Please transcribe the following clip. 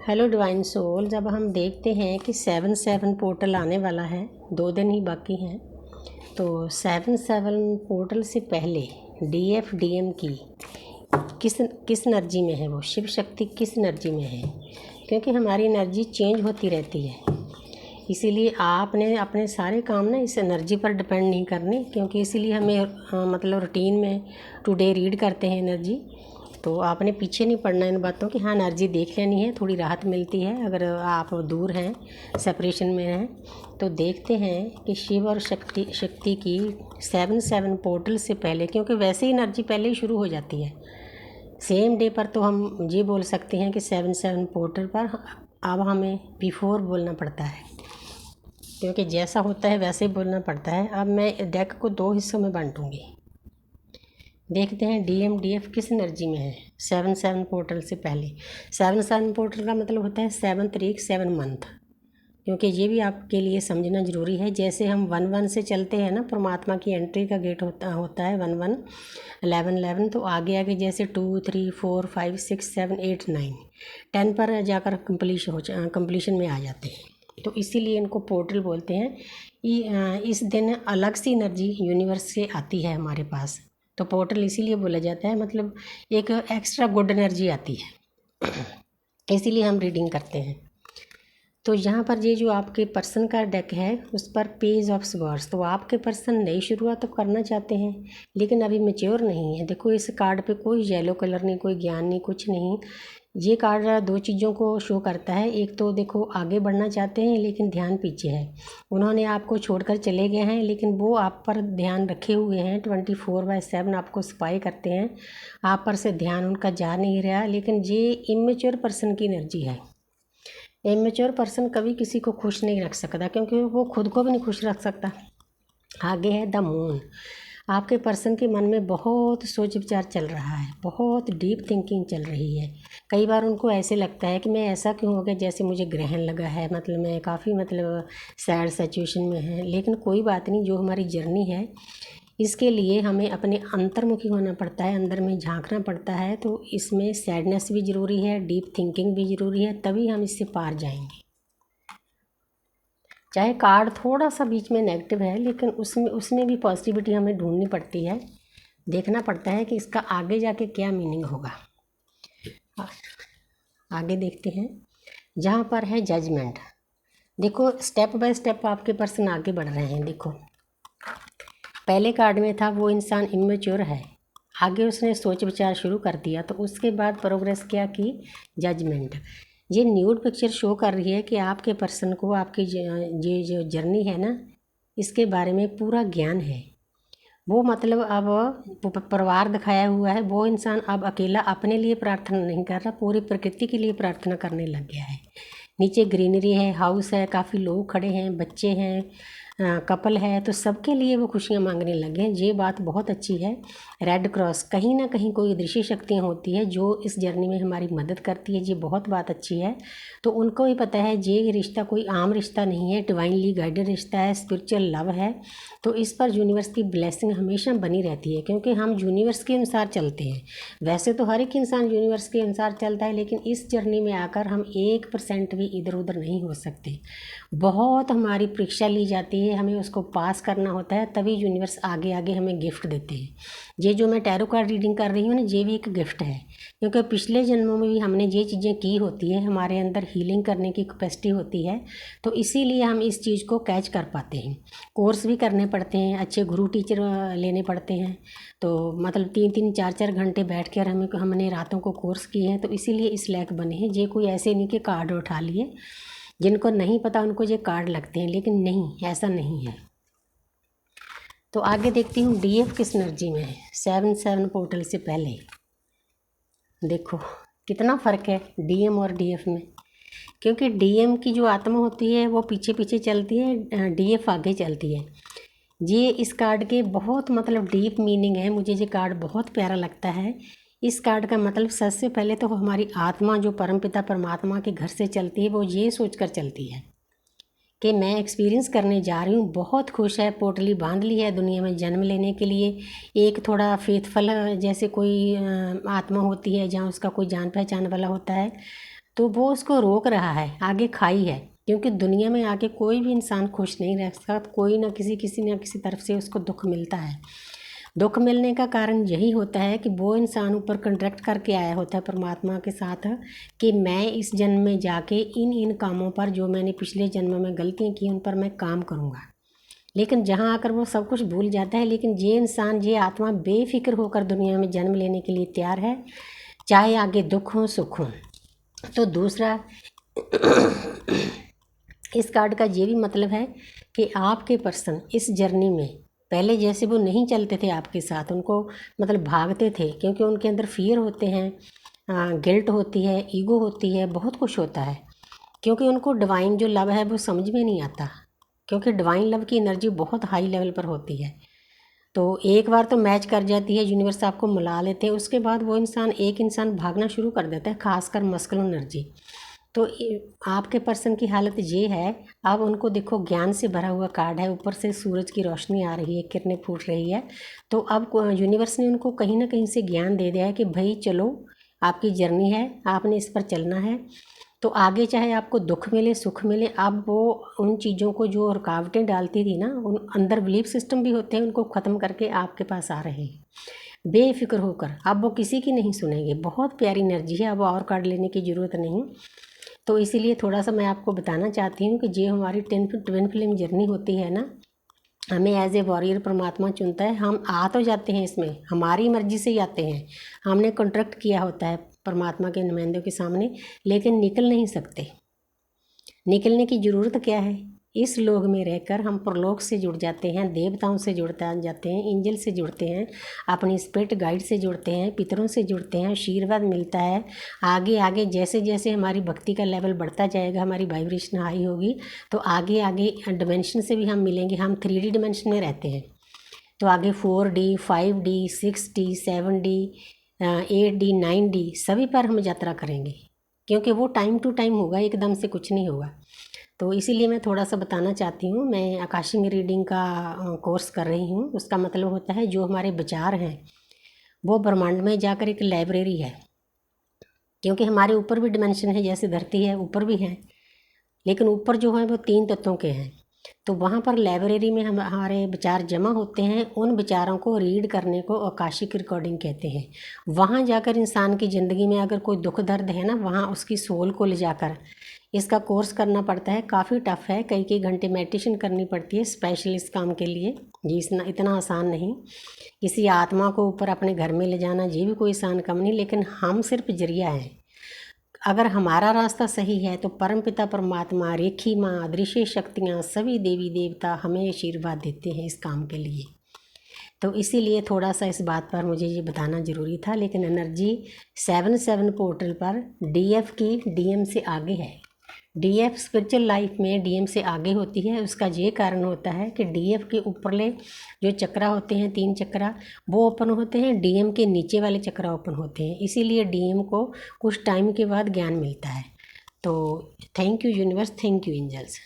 Hello divine soul. जब हम देखते हैं कि 7/7 पोर्टल आने वाला है, 2 दिन ही बाकी हैं, तो 7/7 पोर्टल से पहले DF DM की किस एनर्जी में है, वो शिव शक्ति किस एनर्जी में है, क्योंकि हमारी एनर्जी चेंज होती रहती है। इसीलिए आपने अपने सारे काम ना इस एनर्जी पर डिपेंड नहीं करने, क्योंकि इसीलिए हमें मतलब रूटीन में टुडे रीड करते हैं एनर्जी। तो आपने पीछे नहीं पड़ना इन बातों की। हाँ, एनर्जी देख लेनी है, थोड़ी राहत मिलती है अगर आप दूर हैं, सेपरेशन में हैं। तो देखते हैं कि शिव और शक्ति की 7/7 पोर्टल से पहले, क्योंकि वैसे ही एनर्जी पहले ही शुरू हो जाती है सेम डे पर, तो हम ये बोल सकते हैं कि 7/7 पोर्टल पर अब हमें बिफोर बोलना पड़ता है, क्योंकि जैसा होता है वैसे ही बोलना पड़ता है। अब मैं डेक को 2 हिस्सों में बांटूंगी। देखते हैं DM DF किस एनर्जी में है 7/7 पोर्टल से पहले। 7/7 पोर्टल का मतलब होता है 7 तारीख 7 मंथ, क्योंकि ये भी आपके लिए समझना ज़रूरी है। जैसे हम 1/1 से चलते हैं ना, परमात्मा की एंट्री का गेट होता है 1/1 11 तो आगे आगे जैसे 2 3 4 5 6 7 8 9 10 पर जाकर कंप्लीशन में आ जाते हैं। तो इसीलिए इनको पोर्टल बोलते हैं। इस दिन अलग सी एनर्जी यूनिवर्स से आती है हमारे पास, तो पोर्टल इसीलिए बोला जाता है, मतलब एक एक्स्ट्रा गुड एनर्जी आती है, इसीलिए हम रीडिंग करते हैं। तो यहाँ पर ये जो आपके पर्सन का डेक है उस पर पेज ऑफ स्वर्ड्स, तो आपके पर्सन नई शुरुआत तो करना चाहते हैं लेकिन अभी मैच्योर नहीं है। देखो इस कार्ड पे कोई येलो कलर नहीं, कोई ज्ञान नहीं, कुछ नहीं। ये कार्ड 2 चीज़ों को शो करता है। एक तो देखो आगे बढ़ना चाहते हैं लेकिन ध्यान पीछे है, उन्होंने आपको छोड़कर चले गए हैं लेकिन वो आप पर ध्यान रखे हुए हैं, 24/7 आपको स्पाई करते हैं, आप पर से ध्यान उनका जा नहीं रहा। लेकिन ये इमेच्योर पर्सन की एनर्जी है। इमेच्योर पर्सन कभी किसी को खुश नहीं रख सकता, क्योंकि वो खुद को भी नहीं खुश रख सकता। आगे है द मून। आपके पर्सन के मन में बहुत सोच विचार चल रहा है, बहुत डीप थिंकिंग चल रही है। कई बार उनको ऐसे लगता है कि मैं ऐसा क्यों हो गया, जैसे मुझे ग्रहण लगा है, मतलब मैं काफ़ी सैड सिचुएशन में है। लेकिन कोई बात नहीं, जो हमारी जर्नी है इसके लिए हमें अपने अंतर्मुखी होना पड़ता है, अंदर में झांकना पड़ता है। तो इसमें सैडनेस भी ज़रूरी है, डीप थिंकिंग भी ज़रूरी है, तभी हम इससे पार जाएंगे। चाहे कार्ड थोड़ा सा बीच में नेगेटिव है, लेकिन उसमें भी पॉजिटिविटी हमें ढूंढनी पड़ती है, देखना पड़ता है कि इसका आगे जाके क्या मीनिंग होगा। आगे देखते हैं, जहाँ पर है जजमेंट। देखो स्टेप बाय स्टेप आपके पर्सन आगे बढ़ रहे हैं। देखो पहले कार्ड में था वो इंसान इमेच्योर है, आगे उसने सोच विचार शुरू कर दिया, तो उसके बाद प्रोग्रेस क्या की, जजमेंट। ये न्यूड पिक्चर शो कर रही है कि आपके पर्सन को आपकी ये जो जर्नी है ना, इसके बारे में पूरा ज्ञान है। वो मतलब अब परिवार दिखाया हुआ है, वो इंसान अब अकेला अपने लिए प्रार्थना नहीं कर रहा, पूरी प्रकृति के लिए प्रार्थना करने लग गया है। नीचे ग्रीनरी है, हाउस है, काफ़ी लोग खड़े हैं, बच्चे हैं, कपल है, तो सबके लिए वो खुशियाँ मांगने लगे हैं। ये बात बहुत अच्छी है। रेड क्रॉस, कहीं ना कहीं कोई दृश्य शक्तियाँ होती है जो इस जर्नी में हमारी मदद करती है, ये बहुत बात अच्छी है। तो उनको भी पता है ये रिश्ता कोई आम रिश्ता नहीं है, डिवाइनली गाइडेड रिश्ता है, स्पिरिचुअल लव है। तो इस पर यूनिवर्स की ब्लेसिंग हमेशा बनी रहती है, क्योंकि हम यूनिवर्स के अनुसार चलते हैं। वैसे तो हर एक इंसान यूनिवर्स के अनुसार चलता है, लेकिन इस जर्नी में आकर हम 1% भी इधर उधर नहीं हो सकते। बहुत हमारी परीक्षा ली जाती है, हमें उसको पास करना होता है, तभी यूनिवर्स आगे आगे हमें गिफ्ट देते हैं। ये जो मैं टैरो कार्ड रीडिंग कर रही हूँ ना, ये भी एक गिफ्ट है, क्योंकि पिछले जन्मों में भी हमने ये चीज़ें की होती है, हमारे अंदर हीलिंग करने की कैपेसिटी होती है, तो इसीलिए हम इस चीज़ को कैच कर पाते हैं। कोर्स भी करने पड़ते हैं, अच्छे गुरु टीचर लेने पड़ते हैं, तो मतलब 3-3 4-4 घंटे बैठ कर हमने रातों को कोर्स किए हैं, तो इसीलिए इस लायक बने हैं। ये कोई ऐसे नहीं कि कार्ड उठा लिए, जिनको नहीं पता उनको ये कार्ड लगते हैं, लेकिन नहीं, ऐसा नहीं है। तो आगे देखती हूँ DF किस एनर्जी में है 7/7 पोर्टल से पहले। देखो कितना फ़र्क है DM और DF में, क्योंकि DM की जो आत्मा होती है वो पीछे पीछे चलती है, DF आगे चलती है। ये इस कार्ड के बहुत मतलब डीप मीनिंग है, मुझे ये कार्ड बहुत प्यारा लगता है। इस कार्ड का मतलब सबसे पहले तो हमारी आत्मा जो परमपिता परमात्मा के घर से चलती है, वो ये सोचकर चलती है कि मैं एक्सपीरियंस करने जा रही हूँ, बहुत खुश है, पोटली बांध ली है दुनिया में जन्म लेने के लिए। एक थोड़ा फेथफुल जैसे कोई आत्मा होती है, जहाँ उसका कोई जान पहचान वाला होता है, तो वो उसको रोक रहा है, आगे खाई है। क्योंकि दुनिया में आके कोई भी इंसान खुश नहीं रह सकता, कोई ना किसी तरफ से उसको दुख मिलता है। दुख मिलने का कारण यही होता है कि वो इंसान ऊपर कॉन्ट्रैक्ट करके आया होता है परमात्मा के साथ कि मैं इस जन्म में जाके इन कामों पर, जो मैंने पिछले जन्म में गलतियाँ की, उन पर मैं काम करूँगा। लेकिन जहाँ आकर वो सब कुछ भूल जाता है। लेकिन ये इंसान, ये आत्मा बेफिक्र होकर दुनिया में जन्म लेने के लिए तैयार है, चाहे आगे दुख हो सुख हो। तो दूसरा इस कार्ड का ये भी मतलब है कि आपके पर्सन इस जर्नी में, पहले जैसे वो नहीं चलते थे आपके साथ, उनको मतलब भागते थे, क्योंकि उनके अंदर फियर होते हैं, गिल्ट होती है, ईगो होती है, बहुत कुछ होता है। क्योंकि उनको डिवाइन जो लव है वो समझ में नहीं आता, क्योंकि डिवाइन लव की एनर्जी बहुत हाई लेवल पर होती है। तो एक बार तो मैच कर जाती है, यूनिवर्स आपको मिला लेते हैं, उसके बाद वो एक इंसान भागना शुरू कर देता है, खासकर मस्कुलिन एनर्जी। तो आपके पर्सन की हालत ये है, अब उनको देखो ज्ञान से भरा हुआ कार्ड है, ऊपर से सूरज की रोशनी आ रही है, किरणें फूट रही है। तो अब यूनिवर्स ने उनको कहीं ना कहीं से ज्ञान दे दिया है कि भाई चलो, आपकी जर्नी है, आपने इस पर चलना है। तो आगे चाहे आपको दुख मिले सुख मिले, अब वो उन चीज़ों को जो रुकावटें डालती थी ना, उन अंदर बिलीफ सिस्टम भी होते हैं, उनको ख़त्म करके आपके पास आ रहे हैं बेफिक्र होकर। अब वो किसी की नहीं सुनेंगे। बहुत प्यारी एनर्जी है, अब और कार्ड लेने की ज़रूरत नहीं। तो इसीलिए थोड़ा सा मैं आपको बताना चाहती हूँ कि ये हमारी ट्विन फ्लेम जर्नी होती है ना, हमें एज ए वॉरियर परमात्मा चुनता है। हम आ तो जाते हैं इसमें, हमारी मर्जी से ही आते हैं, हमने कॉन्ट्रैक्ट किया होता है परमात्मा के नुमाइंदों के सामने, लेकिन निकल नहीं सकते। निकलने की ज़रूरत क्या है? इस लोक में रहकर हम परलोक से जुड़ जाते हैं, देवताओं से जुड़ते जाते हैं, एंजल से जुड़ते हैं, अपनी स्पिरिट गाइड से जुड़ते हैं, पितरों से जुड़ते हैं, आशीर्वाद मिलता है। आगे आगे जैसे जैसे हमारी भक्ति का लेवल बढ़ता जाएगा, हमारी वाइब्रेशन हाई होगी, तो आगे आगे डिमेंशन से भी हम मिलेंगे। हम 3D डिमेंशन में रहते हैं, तो आगे 4D 5D 6D 7D 8D 9D सभी पर हम यात्रा करेंगे, क्योंकि वो टाइम टू टाइम होगा, एकदम से कुछ नहीं होगा। तो इसीलिए मैं थोड़ा सा बताना चाहती हूँ। मैं आकाशिक रीडिंग का कोर्स कर रही हूँ। उसका मतलब होता है जो हमारे विचार हैं वो ब्रह्मांड में जाकर एक लाइब्रेरी है, क्योंकि हमारे ऊपर भी डिमेंशन है, जैसे धरती है ऊपर भी है, लेकिन ऊपर जो है वो 3 तत्वों के हैं। तो वहाँ पर लाइब्रेरी में हमारे विचार जमा होते हैं। उन विचारों को रीड करने को आकाशिक रिकॉर्डिंग कहते हैं। वहाँ जाकर इंसान की ज़िंदगी में अगर कोई दुख दर्द है ना, वहाँ उसकी सोल को ले जाकर इसका कोर्स करना पड़ता है। काफ़ी टफ है, कई घंटे मेडिटेशन करनी पड़ती है स्पेशल इस काम के लिए। ये इतना आसान नहीं। किसी आत्मा को ऊपर अपने घर में ले जाना ये भी कोई आसान काम नहीं, लेकिन हम सिर्फ जरिया हैं। अगर हमारा रास्ता सही है तो परमपिता परमात्मा, रेखी माँ, अदृश्य शक्तियाँ, सभी देवी देवता हमें आशीर्वाद देते हैं इस काम के लिए। तो इसीलिए थोड़ा सा इस बात पर मुझे ये बताना ज़रूरी था। लेकिन एनर्जी 7-7 पोर्टल पर DF की DM से आगे है। DF स्पिरिचुअल लाइफ में DM से आगे होती है। उसका ये कारण होता है कि DF के ऊपरले जो चक्रा होते हैं, 3 चक्रा, वो ओपन होते हैं, DM के नीचे वाले चक्रा ओपन होते हैं। इसीलिए DM को कुछ टाइम के बाद ज्ञान मिलता है। तो thank you universe, thank you angels.